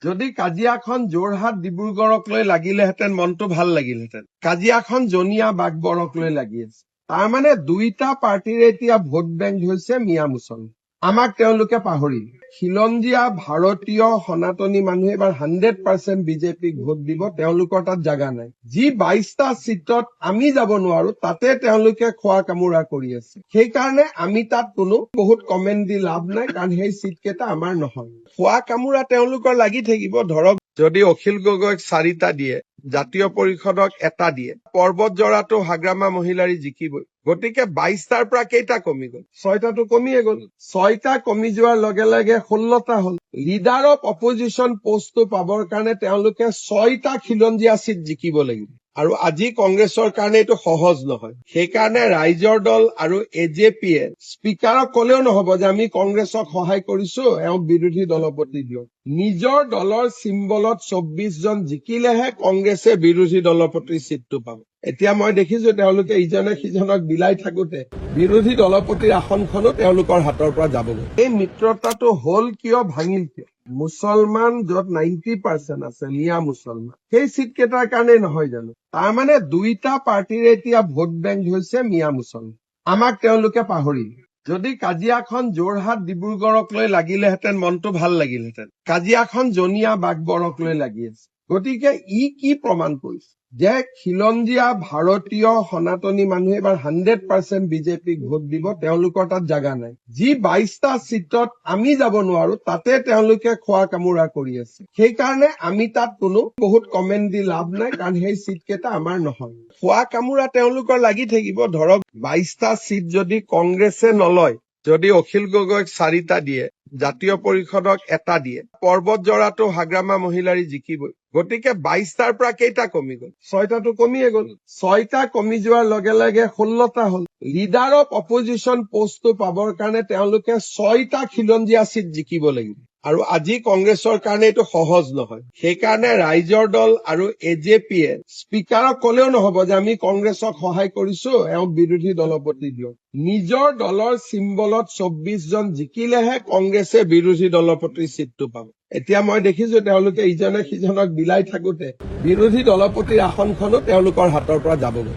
যদি কাজিয়াখন যোৰহাট ডিব্ৰুগড়ক লৈ লাগিলেহেঁতেন মনটো ভাল লাগিলহেঁতেন। কাজিয়াখন জনীয়া বাগবৰক লৈ লাগি আছে। তাৰমানে দুইটা পাৰ্টিৰে এতিয়া ভোট বেংক হৈছে মিয়া মুছলমান। আমাক তেওঁলোকে পাহৰিল। খিলঞ্জীয়া ভাৰতীয় সনাতনী মানুহে এবাৰ 100% বিজেপিক ভোট দিব, তেওঁলোকৰ তাত জাগা নাই। যি 22টা চিটত আমি যাব নোৱাৰো তাতে তেওঁলোকে খোৱা কামোৰা কৰি আছে। সেইকাৰণে আমি তাত কোনো বহুত কমেণ্ট দি লাভ নাই, কাৰণ সেই চিট কেইটা আমাৰ নহয়। খোৱা কামোৰা তেওঁলোকৰ লাগি থাকিব। ধৰক যদি অখিল গগৈক 4টা দিয়ে, জাতীয় পৰিষদক 1টা দিয়ে, পৰ্বত জৰাটো হাগ্ৰামা মহিলাৰী জিকিবই। গতিকে 22টাৰ পৰা কেইটা কমি গল? 6টাটো কমিয়ে গল। 6টা কমি যোৱাৰ লগে লগে 16টা হল। লিডাৰ অফ অপজিশ্যন পোষ্টটো পাবৰ কাৰণে তেওঁলোকে 6টা খিলঞ্জীয়া চিট জিকিব লাগিব। আৰু আজি কংগ্ৰেছৰ কাৰণে এইটো সহজ নহয়। সেইকাৰণে ৰাইজৰ দল আৰু এজেপিয়ে স্পীকাৰক কলেও নহব যে আমি কংগ্ৰেছক সহায় কৰিছো, এওঁক বিৰোধী দলপতি দিয়ক। নিজৰ দলৰ চিম্বলত 24 জন জিকিলেহে কংগ্ৰেছে বিৰোধী দলপতিৰ চিটটো পাব। এতিয়া মই দেখিছো তেওঁলোকে ইজনে সিজনক বিলাই থাকোতে বিৰোধী দলপতিৰ আসনখনো তেওঁলোকৰ হাতৰ পৰা যাবগৈ। এই মিত্ৰতাটো হল কিয়, ভাঙিল কিয়? মুছলমান য'ত 90% আছে মিয়া মুছলমান, সেই চিট কেইটাৰ কাৰণে নহয় জানো? তাৰমানে দুইটা পাৰ্টিৰে এতিয়া ভোট বেংক হৈছে মিয়া মুছলমান। আমাক তেওঁলোকে পাহৰিল। যদি কাজিয়াখন যোৰহাট ডিব্ৰুগড়ক লৈ লাগিলেহেঁতেন মনটো ভাল লাগিলহেঁতেন। কাজিয়াখন জনীয়া বাগবৰক লৈ লাগি আছে। গতিকে ই কি প্ৰমাণ কৰিছে যে খিলঞ্জীয়া ভাৰতীয় সনাতনী মানুহে এবাৰ 100% বিজেপিক ভোট দিব, তেওঁলোকৰ তাত জাগা নাই। যি 22টা চিটত আমি যাব নোৱাৰো তাতে তেওঁলোকে খোৱা কামোৰা কৰি আছে। সেইকাৰণে আমি তাত কোনো বহুত কমেণ্ট দি লাভ নাই, কাৰণ সেই চিট কেইটা আমাৰ নহয়। খোৱা কামোৰা তেওঁলোকৰ লাগি থাকিব। ধৰক 22টা চিট যদি কংগ্ৰেছে নলয়, যদি অখিল গগৈক 4টা দিয়ে, জাতীয় পৰিষদক 1টা দিয়ে, পৰ্বত জৰাটো হাগ্ৰামা মহিলাৰী জিকিবই। গতিকে 22টাৰ পৰা কেইটা কমি গল? 6টাটো কমিয়ে গল। 6টা কমি যোৱাৰ লগে লগে 16টা হল। লিডাৰ অফ অপজিশ্যন পোষ্টটো পাবৰ কাৰণে তেওঁলোকে 6টা খিলঞ্জীয়া চিট জিকিব লাগিব। আৰু আজি কংগ্ৰেছৰ কাৰণে এইটো সহজ নহয়। সেইকাৰণে ৰাইজৰ দল আৰু এজেপিয়ে স্পীকাৰক কলেও নহব যে আমি কংগ্ৰেছক সহায় কৰিছো, এওঁক বিৰোধী দলপতি দিয়ক। নিজৰ দলৰ চিম্বলত 24 জন জিকিলেহে কংগ্ৰেছে বিৰোধী দলপতিৰ চিটটো পাব। এতিয়া মই দেখিছো তেওঁলোকে ইজনে সিজনক বিলাই থাকোতে বিৰোধী দলপতিৰ আসনখনো তেওঁলোকৰ হাতৰ পৰা যাবগৈ।